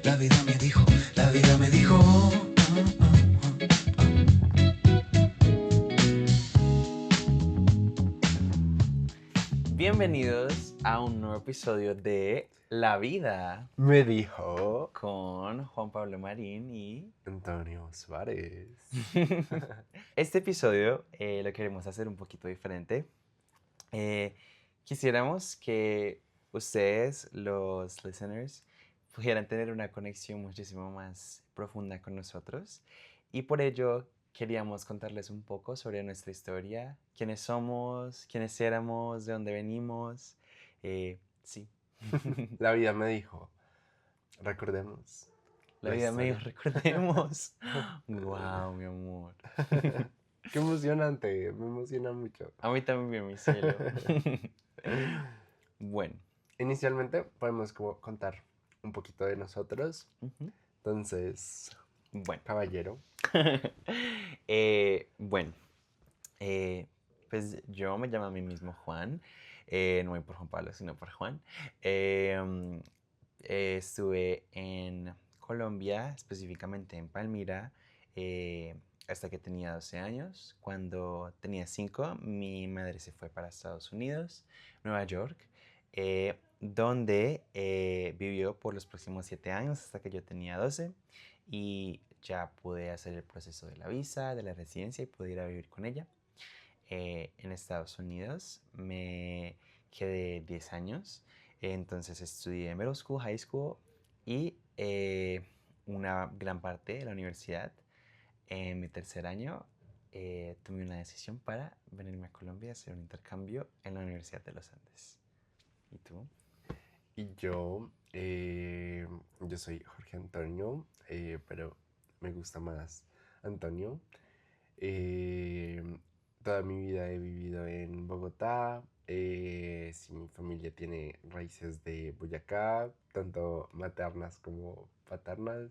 La vida me dijo, la vida me dijo. Bienvenidos a un nuevo episodio de La Vida Me dijo con Juan Pablo Marín y... Antonio Suárez. Este episodio lo queremos hacer un poquito diferente. Quisiéramos que ustedes, los listeners, pudieran tener una conexión muchísimo más profunda con nosotros y por ello queríamos contarles un poco sobre nuestra historia, quiénes somos, quiénes éramos, de dónde venimos. Sí. La vida me dijo. Recordemos. La la vida medio historia. recordemos. Wow, mi amor. Qué emocionante, me emociona mucho. A mí también, mi cielo. Bueno. Inicialmente podemos como contar un poquito de nosotros. Ujú. Entonces, Bueno. caballero. Bueno. Pues yo me llamo a mí mismo Juan. No voy por Juan Pablo, sino por Juan. Estuve en Colombia, específicamente en Palmira, hasta que tenía 12 años. Cuando tenía 5, mi madre se fue para Estados Unidos, Nueva York, donde vivió por los próximos 7 años hasta que yo tenía 12 y ya pude hacer el proceso de la visa, de la residencia y pude ir a vivir con ella. En Estados Unidos me quedé 10 años. Entonces estudié Middle School, High School y una gran parte de la universidad. En mi tercer año tomé una decisión para venirme a Colombia a hacer un intercambio en la Universidad de los Andes. ¿Y tú? Y yo soy Jorge Antonio, pero me gusta más Antonio. Toda mi vida he vivido en Bogotá. Sí, mi familia tiene raíces de Boyacá, tanto maternas como paternas.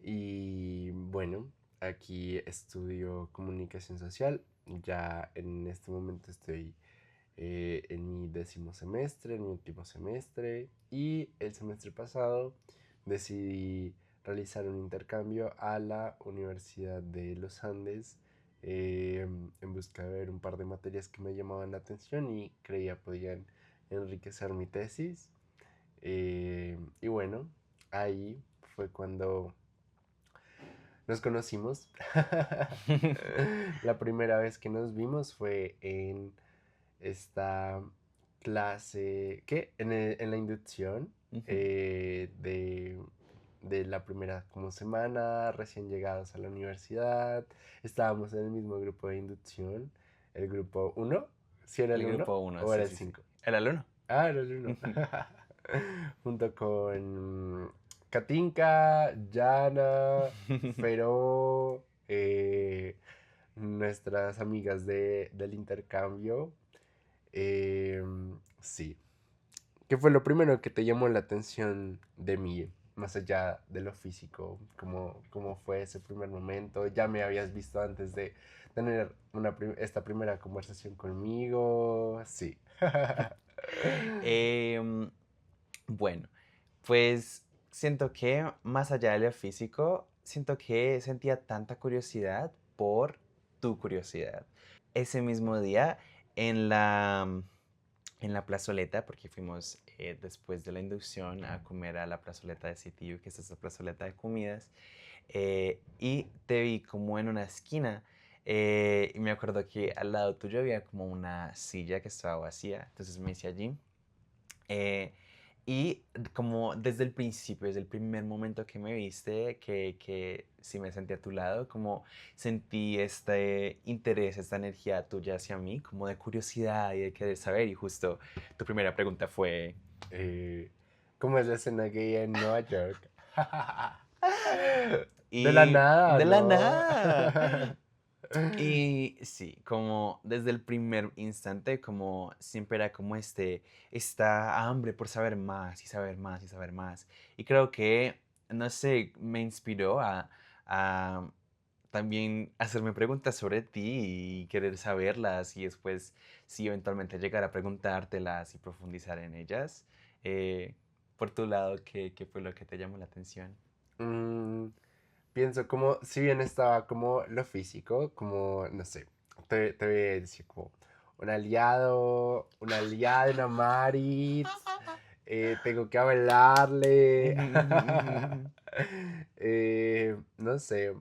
Y bueno, aquí estudio comunicación social. Ya en este momento estoy en mi 10º semestre, en mi último semestre. Y el semestre pasado decidí realizar un intercambio a la Universidad de los Andes en busca de ver un par de materias que me llamaban la atención y creía podían enriquecer mi tesis. Y bueno, ahí fue cuando nos conocimos. La primera vez que nos vimos fue en esta clase, ¿qué? En la inducción de la primera como semana, recién llegados a la universidad. Estábamos en el mismo grupo de inducción, el grupo 1. ¿Sí era el El 1 grupo 1, o sí, era el sí, sí. 5? ¿Era el 1? Ah, era el 1. Junto con Katinka, Yana, Fero, nuestras amigas del intercambio. Sí. ¿Qué fue lo primero que te llamó la atención de mí, más allá de lo físico? ¿Cómo fue ese primer momento? ¿Ya me habías visto antes de tener esta primera conversación conmigo? Sí. Bueno, pues siento que más allá de lo físico, siento que sentía tanta curiosidad por tu curiosidad. Ese mismo día en la plazoleta, porque fuimos después de la inducción a comer a la plazoleta de CTU, que es esa plazoleta de comidas, y te vi como en una esquina. Y me acuerdo que al lado tuyo había como una silla que estaba vacía, entonces me hice allí. Eh, y como desde el principio, desde el primer momento que me viste, que sí me sentí a tu lado, como sentí este interés, esta energía tuya hacia mí, como de curiosidad y de querer saber. Y justo tu primera pregunta fue... Eh, ¿Cómo es la escena gay en Nueva York? De la Y nada, de la ¿no? nada. Y sí, como desde el primer instante, como siempre era como esta hambre por saber más y saber más y saber más. Y creo que, no sé, me inspiró a también hacerme preguntas sobre ti y querer saberlas y después, sí, eventualmente llegar a preguntártelas y profundizar en ellas. Eh, por tu lado, ¿qué fue lo que te llamó la atención? Mm, pienso como, si bien estaba como lo físico, como, no sé, te voy a decir como un aliado, una aliada, una Maris, tengo que hablarle. No sé,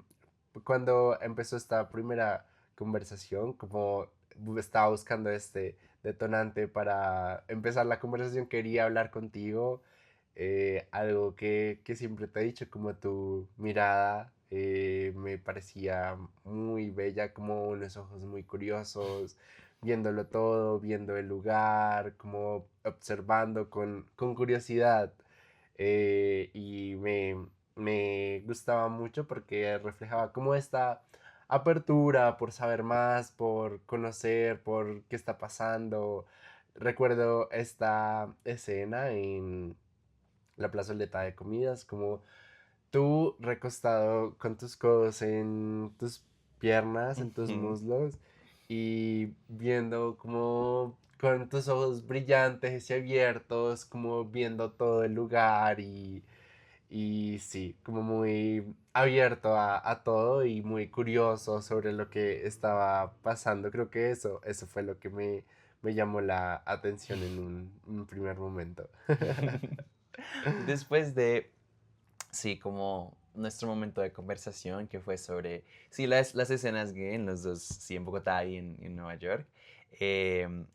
cuando empezó esta primera conversación, como estaba buscando este detonante para empezar la conversación, quería hablar contigo. Algo que siempre te he dicho, como tu mirada me parecía muy bella, como unos ojos muy curiosos, viéndolo todo, viendo el lugar, como observando con curiosidad. Y me gustaba mucho porque reflejaba como esta apertura por saber más, por conocer, por qué está pasando. Recuerdo esta escena en la plazoleta de comidas, como tú recostado con tus codos en tus piernas, en tus Ujú. muslos y viendo como con tus ojos brillantes y abiertos, como viendo todo el lugar y sí, como muy abierto a todo y muy curioso sobre lo que estaba pasando. Creo que eso fue lo que me llamó la atención en un primer momento. Después de, sí, como nuestro momento de conversación que fue sobre, sí, las escenas gay en los dos, sí, en Bogotá y en Nueva York, em,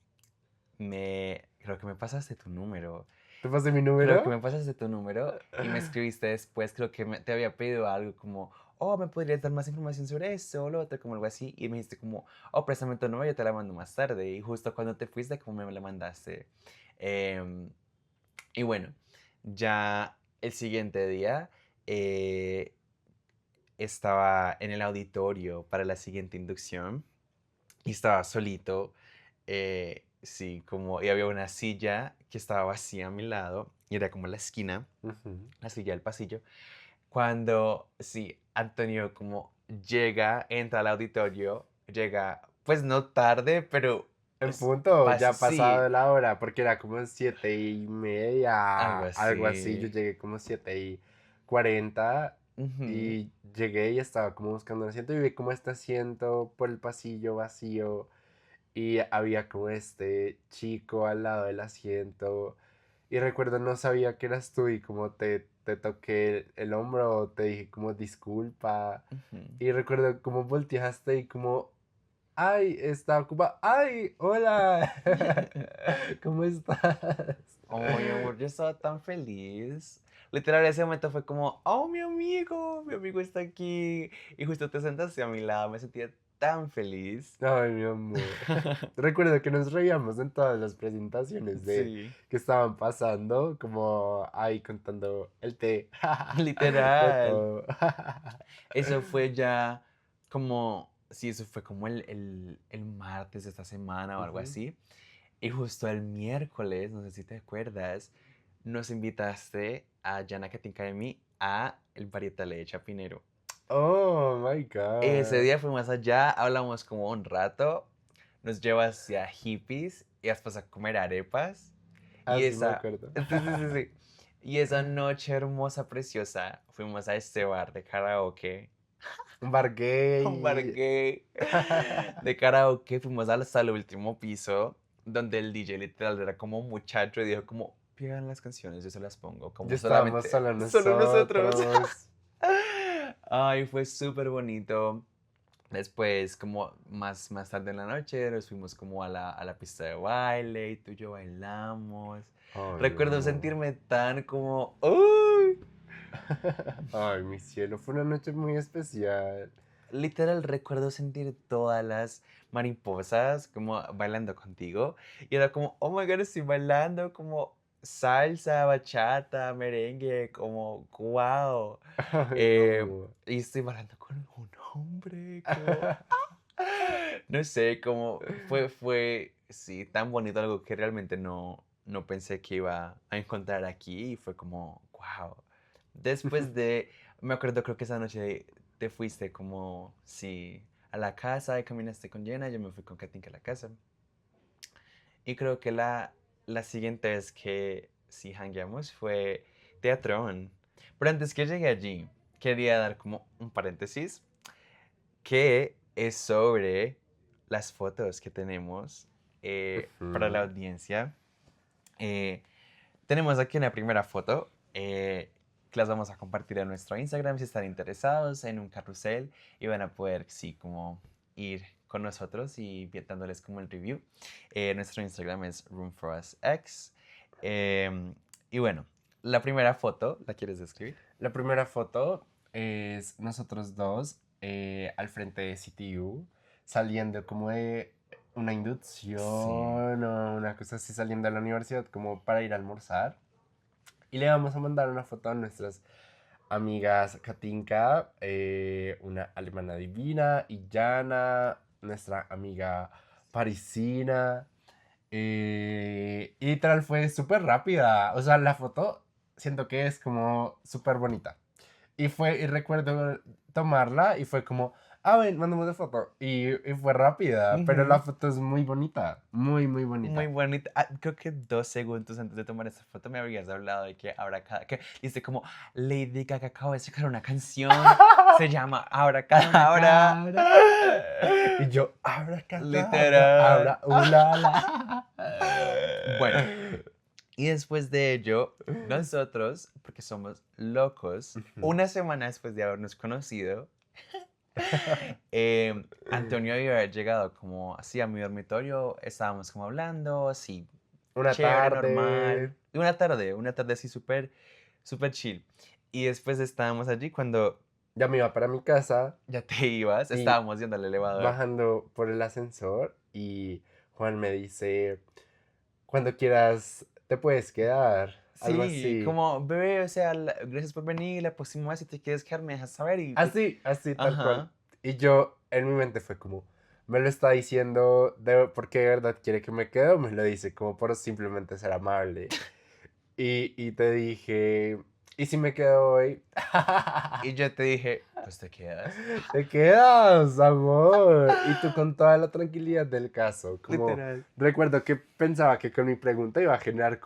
creo que me pasaste tu número. ¿Te pasé mi Creo que número? me pasaste tu número y me escribiste después, creo que te había pedido algo como, oh, ¿me podrías dar más información sobre esto o lo otro? Como algo así. Y me dijiste como, oh, préstame tu número, yo te la mando más tarde. Y justo cuando te fuiste, como me la mandaste. Em, y bueno, ya el siguiente día eh, estaba en el auditorio para la siguiente inducción y estaba solito, sí, como, y había una silla que estaba vacía a mi lado, y era como la esquina, Ujú. la silla del pasillo, cuando, sí, Antonio como llega, entra al auditorio, llega, pues no tarde, pero En punto, ya sí, pasado la hora, porque era como 7:30, algo algo así. Yo así. llegué como 7:40 Ujú. y llegué y estaba como buscando un asiento y vi como este asiento por el pasillo vacío y había como este chico al lado del asiento y recuerdo no sabía que eras tú y como te toqué el hombro, te dije como disculpa Ujú. y recuerdo como volteaste y como ay, está ocupada. Ay, hola. ¿Cómo estás? Oh, mi amor, yo estaba tan feliz. Literal, ese momento fue como, oh, mi amigo está aquí. Y justo te sentaste a mi lado, me sentía tan feliz. Ay, mi amor. Recuerdo que nos reíamos en todas las presentaciones de Sí, que estaban pasando, como ahí contando el té de literal. todo. Eso fue ya como, sí, eso fue como el martes de esta semana o algo Ujú. así. Y justo el miércoles, no sé si te acuerdas, nos invitaste a Jana Catin Academy a el Varietal de Chapinero. Oh my Ese God. día fuimos allá, hablamos como un rato, nos llevó hacia hippies y después a comer arepas. Y Así me esa, acuerdo. sí, sí, sí, sí. Y esa noche hermosa, preciosa, fuimos a este bar de karaoke, Un bar un bar gay. gay de karaoke. Fuimos hasta el último piso, donde el DJ literal era como un muchacho y dijo como, pidan las canciones, yo se las pongo, Ya como estábamos solamente, solo solo nosotros. nosotros. Ay, fue súper bonito. Después, como más tarde en la noche, nos fuimos como a la pista de baile y tú y yo bailamos. Ay, mi Recuerdo amor. sentirme tan como, ¡uy! Ay, mi cielo, fue una noche muy especial. Literal, recuerdo sentir todas las mariposas como bailando contigo. Y era como, oh my God, estoy bailando como salsa, bachata, merengue, como, wow. Ay, mi amor. Y estoy bailando con un hombre, como, no sé, como sí, tan bonito, algo que realmente no pensé que iba a encontrar aquí y fue como, wow. Después de, me acuerdo, creo que esa noche te fuiste como, sí, a la casa y caminaste con Jenna, yo me fui con Katinka a la casa. Y creo que la siguiente vez que sí jangueamos fue Teatrón. Pero antes que llegue allí, quería dar como un paréntesis que es sobre las fotos que tenemos para la Ujú. audiencia. Eh, Tenemos aquí una primera foto que las vamos a compartir en nuestro Instagram si están interesados en un carrusel y van a poder, sí, como ir con nosotros y dándoles como el review. Nuestro Instagram es roomforusx. Y bueno, la primera foto, ¿la quieres describir? La primera foto es nosotros dos al frente de CTU, saliendo como de una inducción Sí. o una cosa así, saliendo de la universidad como para ir a almorzar. Y le vamos a mandar una foto a nuestras amigas Katinka, una alemana divina, y Jana, nuestra amiga parisina. Y literal fue súper rápida. O sea, la foto siento que es como súper bonita. Y recuerdo tomarla y fue como, ah, ven, mandamos de foto. Y fue rápida, pero la Ujú. foto es muy bonita. Muy, muy Muy bonita. bonita. Creo que 2 segundos antes de tomar esta foto me habías hablado de que que dice como Lady Gaga acaba de sacar una canción, se llama Abracadabra. Abracadabra. Y yo, abracadabra, Literal. abra, ulala. Bueno, y después de ello, nosotros, porque somos locos, Ujú. una semana después de habernos conocido, Antonio había llegado como así a mi dormitorio, estábamos como hablando, así, Una chévere, tarde. normal. Y una tarde así súper, súper chill. Y después estábamos allí cuando Ya me iba para mi casa ya te ibas, y estábamos yendo al elevador. bajando por el ascensor y Juan me dice, cuando quieras te puedes quedar, algo Sí, así. como, bebé, o sea, gracias por venir, la próxima vez si te quieres quedar me dejas saber y pues, Así, así, tal cual. ajá. Y yo, en mi mente fue como, me lo está diciendo porque de verdad quiere que me quede o me lo dice como por simplemente ser amable. Y te dije, ¿y si me quedo hoy? Y yo te dije, pues te quedas. Te quedas, amor. Y tú con toda la tranquilidad del caso, como Literal. recuerdo que pensaba que con mi pregunta iba a generar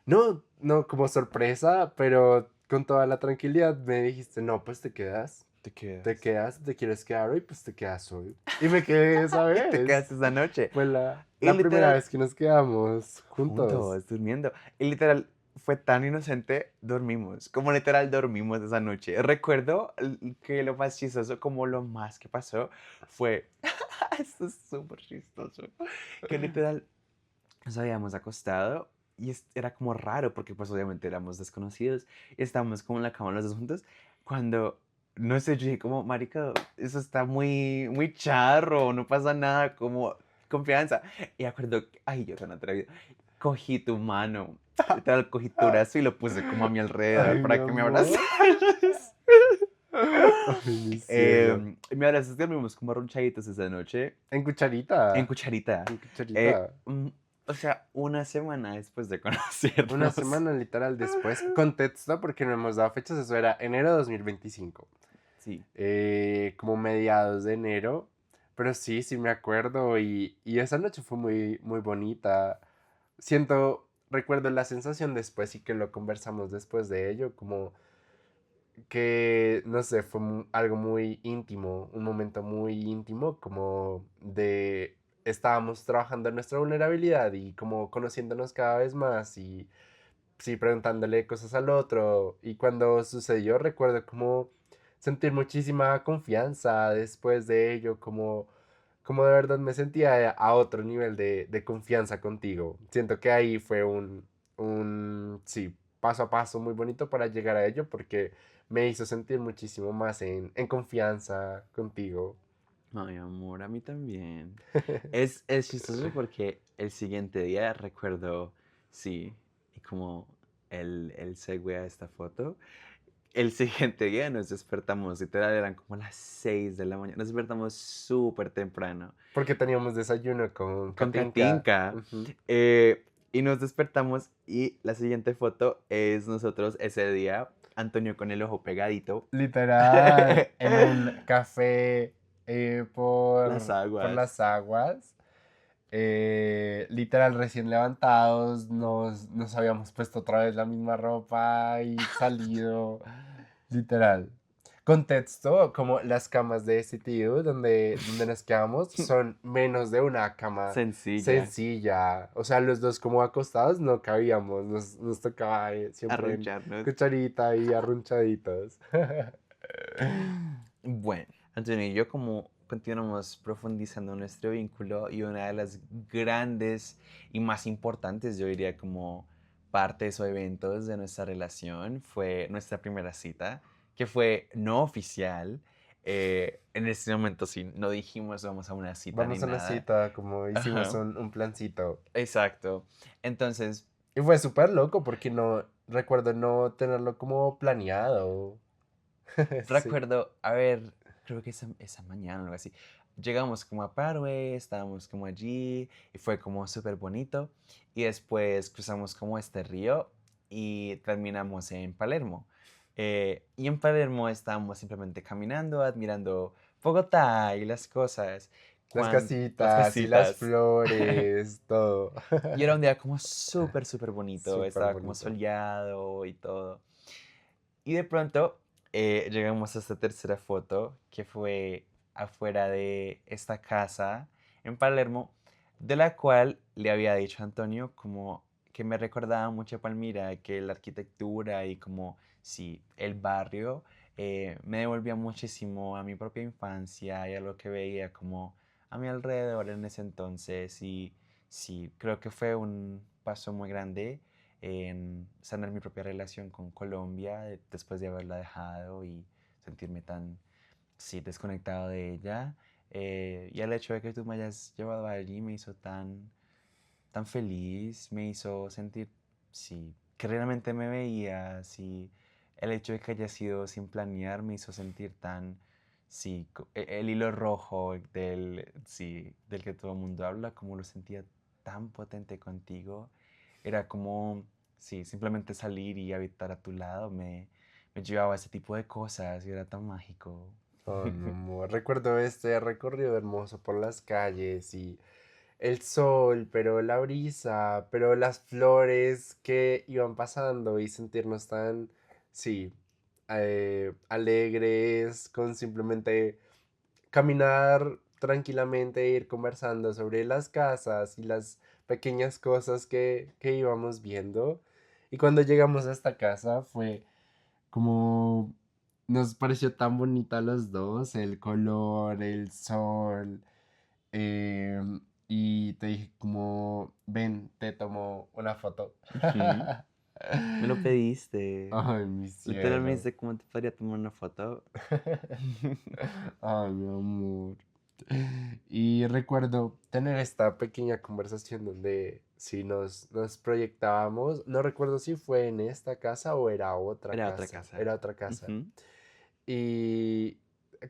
no, no como sorpresa, pero con toda la tranquilidad me dijiste, no, pues Te quedas. te quedas, te quieres quedar hoy, pues te quedas hoy. Y me quedé esa Y te vez. quedaste esa noche. Fue Y la primera literal, vez que nos quedamos juntos. juntos, durmiendo. Y literal, fue tan inocente, dormimos. Como literal, dormimos esa noche. Recuerdo que lo más chistoso, como lo más que pasó, fue. Esto es súper chistoso. Que literal, nos habíamos acostado y era como raro, porque pues obviamente éramos desconocidos y estábamos como en la cama los dos juntos. Cuando. No sé, yo dije como, marica, eso está muy, muy charro, no pasa nada, como confianza. Y acuerdo, ay, yo tan atrevido, cogí tu mano, literal, cogí tu brazo y lo puse como a mi alrededor Ay, mi para que me abrazaras. amor. Ay, mi cielo. Me abrazaste, dormimos como arrunchaditos esa noche, En en cucharita. cucharita. En Eh, cucharita. mm, o sea, una semana después de Una conocernos. semana literal después. Contexto, porque no hemos dado fechas, eso era enero de 2025. Sí. Como mediados de enero. Pero sí, sí me acuerdo. Y esa noche fue muy, muy bonita. Recuerdo la sensación después y que lo conversamos después de ello, como que, no sé, fue algo muy íntimo, un momento muy íntimo, como de estábamos trabajando en nuestra vulnerabilidad y como conociéndonos cada vez más y sí, preguntándole cosas al otro. Y cuando sucedió, recuerdo como sentir muchísima confianza después de ello, como de verdad me sentía a otro nivel de confianza contigo. Siento que ahí fue sí, paso a paso muy bonito para llegar a ello porque me hizo sentir muchísimo más en confianza contigo. Ay, amor, a mí también. Es chistoso porque el siguiente día recuerdo, sí, y como el segue a esta foto, el siguiente día nos despertamos, literal, eran como las 6 de la mañana, nos despertamos súper temprano, Porque teníamos desayuno con con Katinka. Katinka, Ujú. y nos despertamos y la siguiente foto es nosotros ese día, Antonio con el ojo pegadito, Literal, en un café las por aguas. las aguas. Literal, recién levantados, nos habíamos puesto otra vez la misma ropa y salido. Literal. Contexto, como las camas de sitio donde nos quedamos son menos de una cama Sencilla. sencilla. O sea, los dos como acostados no cabíamos. Nos tocaba siempre en Arruncharnos. cucharita y arrunchaditos. Bueno, Antonio y yo como continuamos profundizando nuestro vínculo y una de las grandes y más importantes, yo diría como partes o eventos de nuestra relación fue nuestra primera cita, que fue no oficial. En ese momento sí, no dijimos vamos a una cita ni Vamos a una nada. cita, como hicimos Ajá, un plancito. exacto. Entonces, Y fue súper loco porque no recuerdo no tenerlo como planeado. Sí. recuerdo, a ver, creo que esa mañana o algo así, llegamos como a Parway, estábamos como allí y fue como súper bonito. Y después cruzamos como este río y terminamos en Palermo. Y en Palermo estábamos simplemente caminando, admirando Bogotá y las cosas, Las las casitas y las casitas. flores, todo. Y era un día como súper, súper bonito, Súper estaba como bonito. soleado y todo. Y de pronto llegamos a esta tercera foto que fue afuera de esta casa en Palermo, de la cual le había dicho a Antonio como que me recordaba mucho a Palmira, que la arquitectura y como si el barrio me devolvía muchísimo a mi propia infancia y a lo que veía como a mi alrededor en ese entonces. Y sí, creo que fue un paso muy grande en sanar mi propia relación con Colombia después de haberla dejado y sentirme tan, sí, desconectado de ella. Y el hecho de que tú me hayas llevado allí me hizo tan, tan feliz, me hizo sentir, sí, que realmente me veías y el hecho de que haya sido sin planear me hizo sentir tan, sí, el hilo rojo del, sí, del que todo el mundo habla, como lo sentía tan potente contigo, era como, sí, simplemente salir y habitar a tu lado me llevaba a ese tipo de cosas y era tan mágico. Ay, mi amor. Recuerdo este recorrido hermoso por las calles y el sol, pero la brisa, pero las flores que iban pasando y sentirnos tan, sí, alegres con simplemente caminar tranquilamente, ir conversando sobre las casas y las pequeñas cosas que íbamos viendo. Y cuando llegamos a esta casa fue como nos pareció tan bonita a los dos, el color, el sol. Y te dije como, ven, te tomo una foto. Ujú. Me lo pediste. Ay, mi Literal me cielo. dice cómo te podría tomar una foto. Ay, mi amor. Y recuerdo tener esta pequeña conversación donde si nos proyectábamos, no recuerdo si fue en esta casa o era otra Era otra casa, casa. era otra casa. Ujú. Y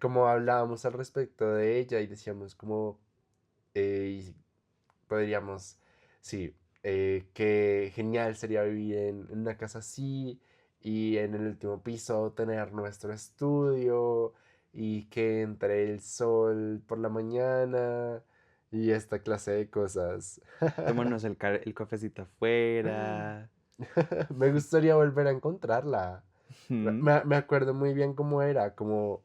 como hablábamos al respecto de ella y decíamos como, y podríamos, sí, qué genial sería vivir en una casa así y en el último piso tener nuestro estudio y que entre el sol por la mañana y esta clase de cosas. Tomarnos el cafecito afuera. Me gustaría volver a encontrarla. Ujú. Me acuerdo muy bien cómo era, como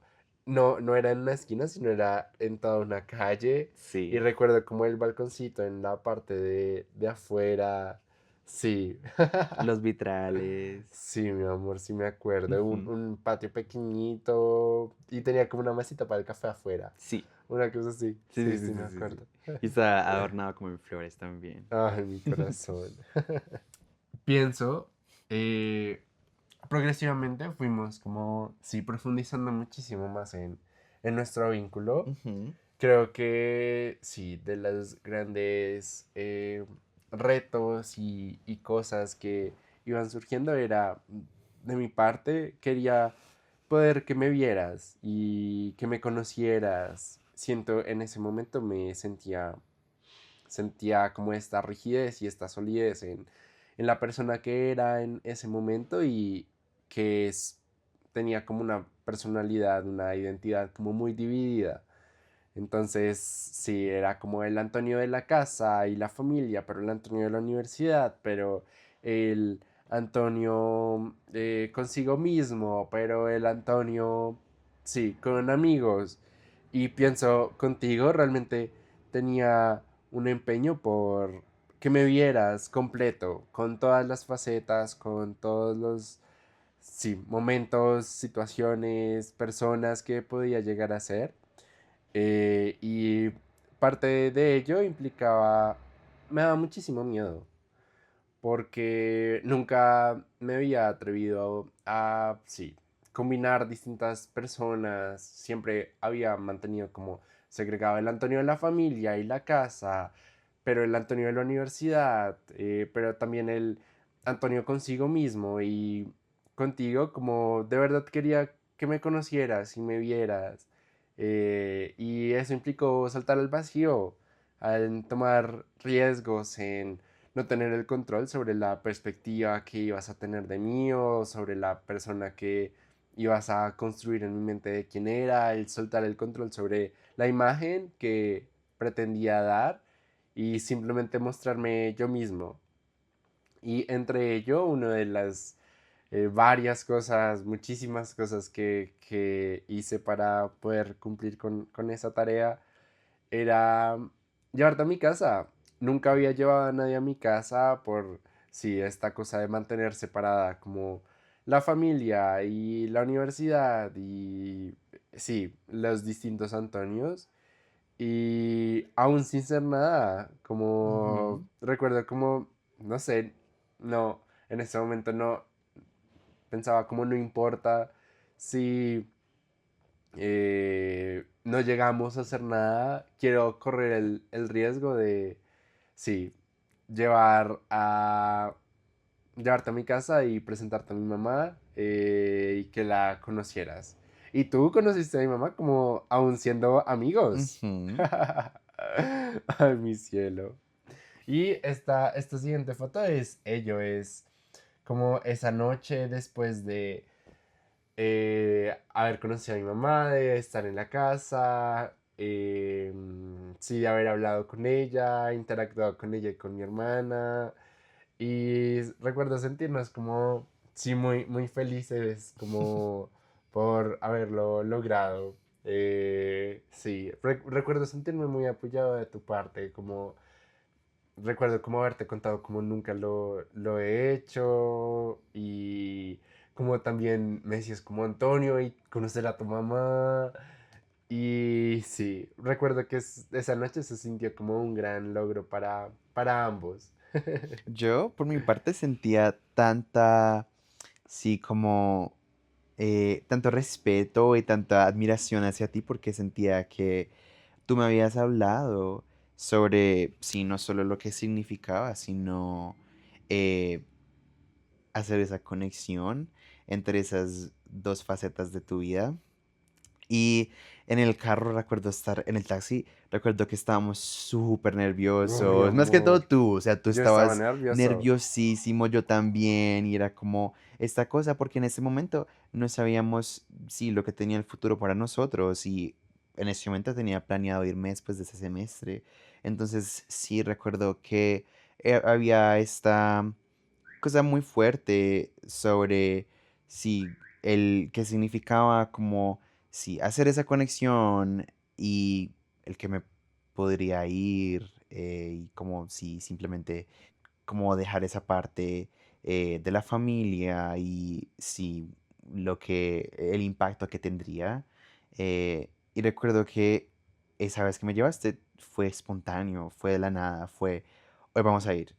no era en una esquina, sino era en toda una calle. Y Sí, recuerdo como el balconcito en la parte de afuera. Sí, los vitrales. sí, mi amor, sí me acuerdo. Ujú. Un patio pequeñito y tenía como una mesita para el café afuera. Sí, Una cosa así. sí, Sí, sí, sí, sí, me sí, sí, sí. acuerdo. Y está adornado como en flores también. Ay, mi corazón. Pienso, progresivamente fuimos como, sí, profundizando muchísimo más en nuestro vínculo. Ujú. Creo que sí, de los grandes retos y cosas que iban surgiendo era, de mi parte, quería poder que me vieras y que me conocieras. Siento, en ese momento me sentía como esta rigidez y esta solidez en la persona que era en ese momento y que tenía como una personalidad, una identidad como muy dividida. Entonces, sí, era como el Antonio de la casa y la familia, pero el Antonio de la universidad, pero el Antonio consigo mismo, pero el Antonio, sí, con amigos. Y pienso, contigo realmente tenía un empeño por que me vieras completo, con todas las facetas, con todos los, sí, momentos, situaciones, personas que podía llegar a ser. Y parte de ello implicaba, me daba muchísimo miedo, porque nunca me había atrevido a, sí, combinar distintas personas, siempre había mantenido como segregado el Antonio de la familia y la casa, pero el Antonio de la universidad, pero también el Antonio consigo mismo y contigo, como de verdad quería que me conocieras y me vieras. Y eso implicó saltar al vacío, al tomar riesgos en no tener el control sobre la perspectiva que ibas a tener de mí o sobre la persona que ibas a construir en mi mente de quién era, el soltar el control sobre la imagen que pretendía dar y simplemente mostrarme yo mismo. Y entre ello, una de las varias cosas, muchísimas cosas que hice para poder cumplir con esa tarea era llevarte a mi casa. Nunca había llevado a nadie a mi casa por, sí, esta cosa de mantener separada como la familia y la universidad y, sí, los distintos Antonios. Y aún sin ser nada, como Ujú. recuerdo como, no sé, no, en ese momento no pensaba como no importa si no llegamos a hacer nada, quiero correr el riesgo de, sí, llevar a, llevarte a mi casa y presentarte a mi mamá y que la conocieras. Y tú conociste a mi mamá como aún siendo amigos. Ujú. Ay, mi cielo. Y esta siguiente foto es ello, es como esa noche después de haber conocido a mi mamá, de estar en la casa, sí, de haber hablado con ella, interactuado con ella y con mi hermana. Y recuerdo sentirnos como, sí, muy, muy felices, como por haberlo logrado. Sí, recuerdo sentirme muy apoyado de tu parte, como recuerdo como haberte contado como nunca lo he hecho y como también me decías como Antonio y conocer a tu mamá. Y sí, recuerdo que esa noche se sintió como un gran logro para ambos. Yo, por mi parte, sentía tanta, sí, como tanto respeto y tanta admiración hacia ti porque sentía que tú me habías hablado sobre, sí, no solo lo que significaba, sino eh, hacer esa conexión entre esas dos facetas de tu vida. Y en el carro recuerdo estar, en el taxi, recuerdo que estábamos súper Uy, nerviosos. Más que todo amor, tú, o sea, tú yo estaba estabas nervioso. nerviosísimo, yo también. Y era como esta cosa, porque en ese momento no sabíamos, sí, lo que tenía el futuro para nosotros. Y en ese momento tenía planeado irme después de ese semestre. Entonces, sí, recuerdo que había esta cosa muy fuerte sobre si el que significaba como si hacer esa conexión y el que me podría ir y como si simplemente como dejar esa parte de la familia y si lo que el impacto que tendría y recuerdo que esa vez que me llevaste fue espontáneo, fue de la nada, fue hoy vamos a ir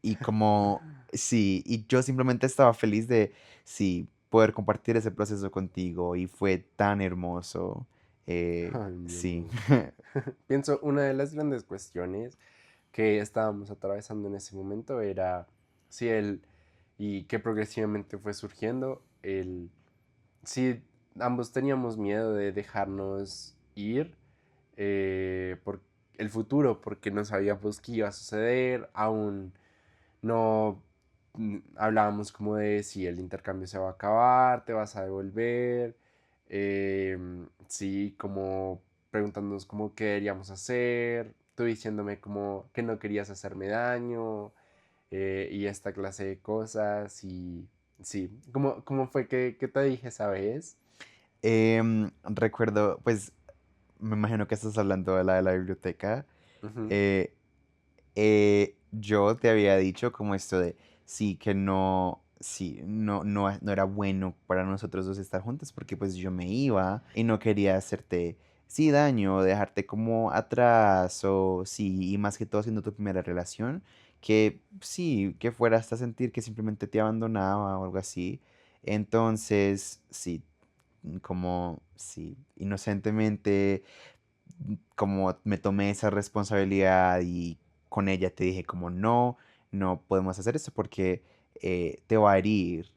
y como, sí, y yo simplemente estaba feliz de, sí, poder compartir ese proceso contigo y fue tan hermoso. Ay, mi Sí. amor. Pienso, una de las grandes cuestiones que estábamos atravesando en ese momento era si el, y que progresivamente fue surgiendo, el, si ambos teníamos miedo de dejarnos ir por el futuro, porque no sabíamos qué iba a suceder, aún no hablábamos como de si el intercambio se va a acabar, te vas a devolver, sí, como preguntándonos como qué deberíamos hacer, tú diciéndome como que no querías hacerme daño y esta clase de cosas y sí, ¿cómo fue que te dije esa vez? Recuerdo, pues me imagino que estás hablando de la biblioteca. Ujú. Eh, yo te había dicho como esto de sí, que no, sí, no era bueno para nosotros dos estar juntos porque pues yo me iba y no quería hacerte, sí, daño, o dejarte como atrás o sí, y más que todo siendo tu primera relación, que sí, que fuera hasta sentir que simplemente te abandonaba o algo así. Entonces, sí, como, sí, inocentemente como me tomé esa responsabilidad y con ella te dije como no, no podemos hacer esto porque te va a herir.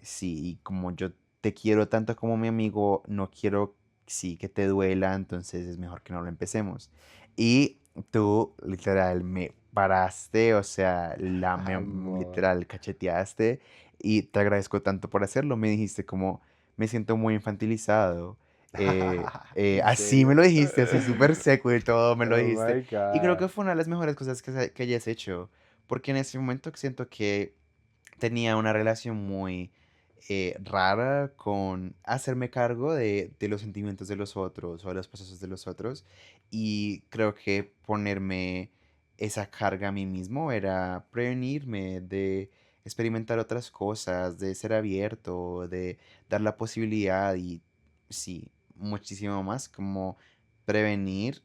Sí, y como yo te quiero tanto como mi amigo, no quiero, sí, que te duela, entonces es mejor que no lo empecemos. Y tú literal me paraste, o sea, Amor. literal cacheteaste y te agradezco tanto por hacerlo. Me dijiste como me siento muy infantilizado. ¿En Así me serio? lo dijiste, así súper seco y todo me lo Oh dijiste. my Y creo que God. fue una de las mejores cosas que hayas hecho, porque en ese momento siento que tenía una relación muy rara con hacerme cargo de los sentimientos de los otros o de los procesos de los otros. Y creo que ponerme esa carga a mí mismo era prevenirme de experimentar otras cosas, de ser abierto, de dar la posibilidad y sí, muchísimo más como prevenir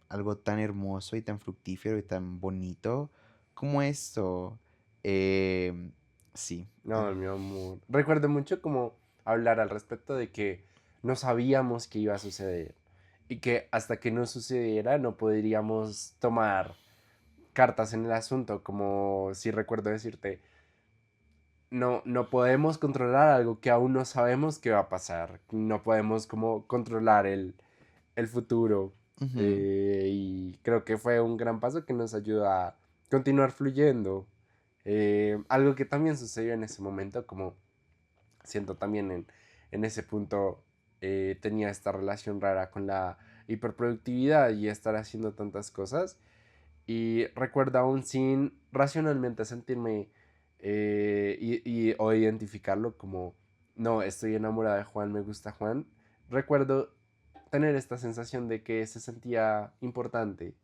algo tan hermoso y tan fructífero y tan bonito como esto. Em, sí. No, mi amor. Recuerdo mucho como hablar al respecto de que no sabíamos que iba a suceder y que hasta que no sucediera no podríamos tomar cartas en el asunto, como si recuerdo decirte, no podemos controlar algo que aún no sabemos qué va a pasar, no podemos como controlar el futuro Ujú, y creo que fue un gran paso que nos ayudó a continuar fluyendo. Algo que también sucedió en ese momento, como siento también en ese punto tenía esta relación rara con la hiperproductividad y estar haciendo tantas cosas. Y recuerdo aún sin racionalmente sentirme o identificarlo como, no, estoy enamorada de Juan, me gusta Juan. Recuerdo tener esta sensación de que se sentía importante.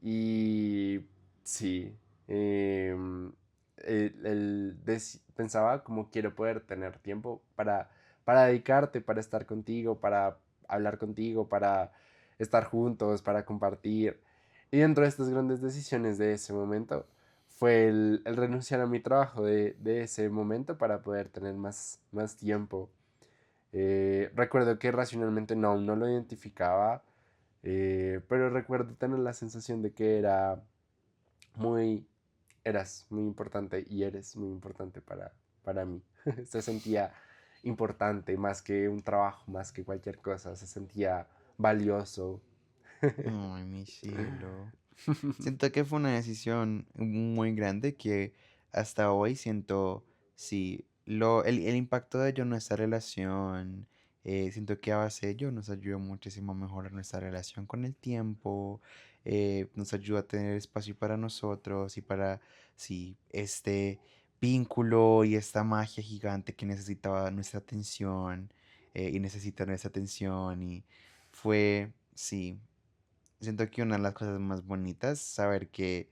Y sí, pensaba como quiero poder tener tiempo para dedicarte, para estar contigo, para hablar contigo, para estar juntos, para compartir. Y dentro de estas grandes decisiones de ese momento fue el renunciar a mi trabajo de ese momento para poder tener más tiempo. Recuerdo que racionalmente no lo identificaba, pero recuerdo tener la sensación de que muy, eras muy importante y eres muy importante para mí. Se sentía importante más que un trabajo, más que cualquier cosa. Se sentía valioso. ay, mi cielo. Siento que fue una decisión muy grande que hasta hoy siento, sí, el impacto de ello en nuestra relación. Siento que a base de ello nos ayudó muchísimo a mejorar nuestra relación con el tiempo. Nos ayuda a tener espacio para nosotros y para, sí, este vínculo y esta magia gigante que necesitaba nuestra atención y necesita nuestra atención. Y fue, sí. Siento que una de las cosas más bonitas, saber que,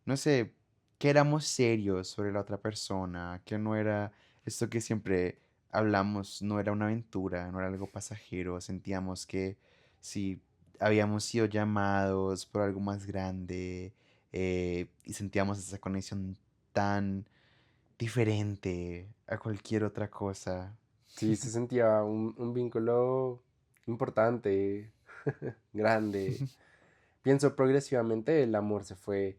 no sé, que éramos serios sobre la otra persona, que no era esto que siempre hablamos, no era una aventura, no era algo pasajero, sentíamos que sí, habíamos sido llamados por algo más grande y sentíamos esa conexión tan diferente a cualquier otra cosa. Sí, se sentía un vínculo importante, grande. Pienso progresivamente el amor se fue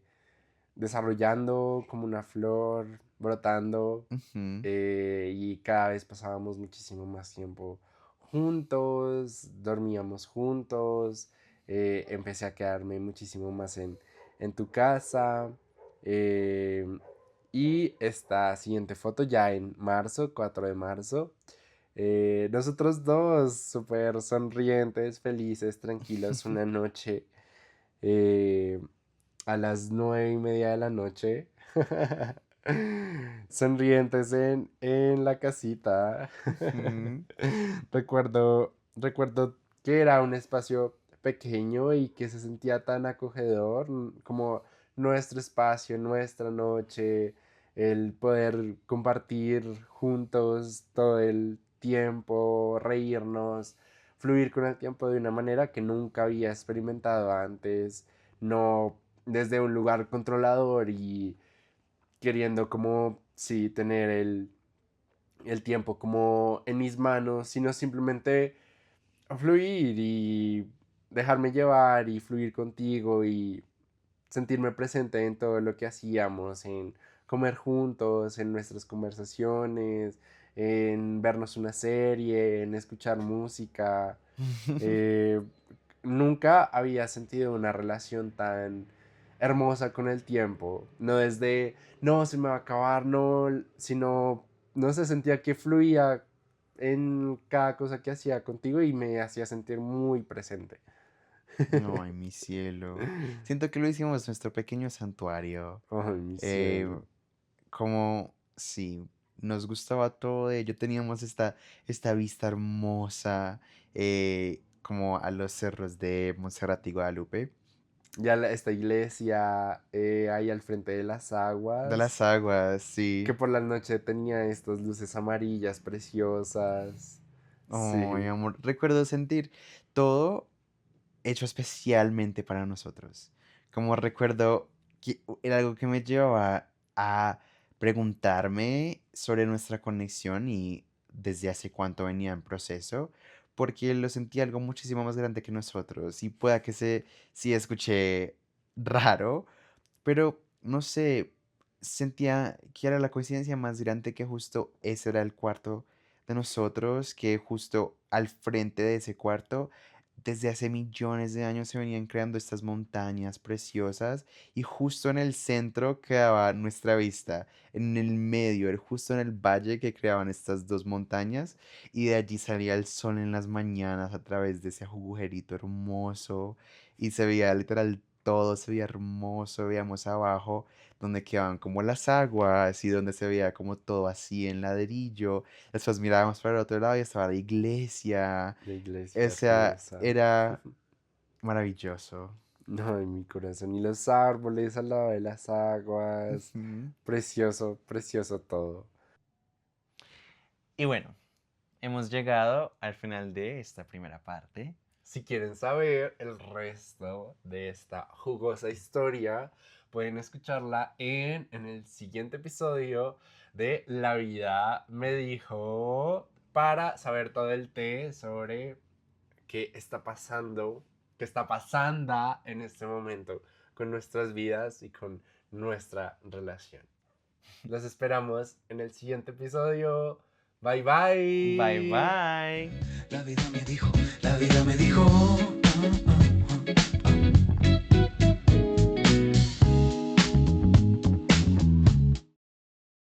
desarrollando como una flor, brotando, Ujú, y cada vez pasábamos muchísimo más tiempo juntos, dormíamos juntos, empecé a quedarme muchísimo más en tu casa. eh, y esta siguiente foto ya en marzo, 4 de marzo, Nosotros dos, súper sonrientes, felices, tranquilos, una noche eh, a las 9:30 de la noche, sonrientes en la casita. Ujú. Recuerdo que era un espacio pequeño y que se sentía tan acogedor, como nuestro espacio, nuestra noche, el poder compartir juntos todo el tiempo, reírnos, fluir con el tiempo de una manera que nunca había experimentado antes, no desde un lugar controlador y queriendo como, sí, tener el tiempo como en mis manos, sino simplemente fluir y dejarme llevar y fluir contigo y sentirme presente en todo lo que hacíamos, en comer juntos, en nuestras conversaciones, en vernos una serie, en escuchar música. Eh, Nunca había sentido una relación tan hermosa con el tiempo. No desde, no, se me va a acabar, no, sino, no se sentía que fluía en cada cosa que hacía contigo y me hacía sentir muy presente. Ay, mi cielo. Siento que lo hicimos nuestro pequeño santuario. Ay, mi Eh, cielo. Como, sí, nos gustaba todo ello. Teníamos esta vista hermosa, como a los cerros de Monserrat y Guadalupe. Ya esta iglesia ahí al frente de las De las aguas, aguas, que sí. por la noche tenía estas luces amarillas preciosas. Oh, mi Sí. amor. Recuerdo sentir todo hecho especialmente para nosotros. Como recuerdo que era algo que me llevaba a preguntarme sobre nuestra conexión y desde hace cuánto venía en proceso, porque lo sentía algo muchísimo más grande que nosotros. Y pueda que sí escuché raro, pero no sé, sentía que era la coincidencia más grande que justo ese era el cuarto de nosotros, que justo al frente de ese cuarto, desde hace millones de años se venían creando estas montañas preciosas y justo en el centro quedaba nuestra vista, en el medio, justo en el valle que creaban estas dos montañas y de allí salía el sol en las mañanas a través de ese agujerito hermoso y se veía literal todo, se veía hermoso, veíamos abajo donde quedaban como las aguas y donde se veía como todo así en ladrillo. Después mirábamos para el otro lado y estaba la iglesia. La O iglesia sea, hermosa. era maravilloso. No, en mi corazón. Y los árboles al lado de las aguas. Ujú. Precioso, precioso todo. Y bueno, hemos llegado al final de esta primera parte. Si quieren saber el resto de esta jugosa historia, pueden escucharla en el siguiente episodio de La vida me dijo, para saber todo el té sobre qué está pasando, qué está pasando en este momento con nuestras vidas y con nuestra relación. Los esperamos en el siguiente episodio. Bye bye. Bye bye. La vida me dijo, la vida me dijo.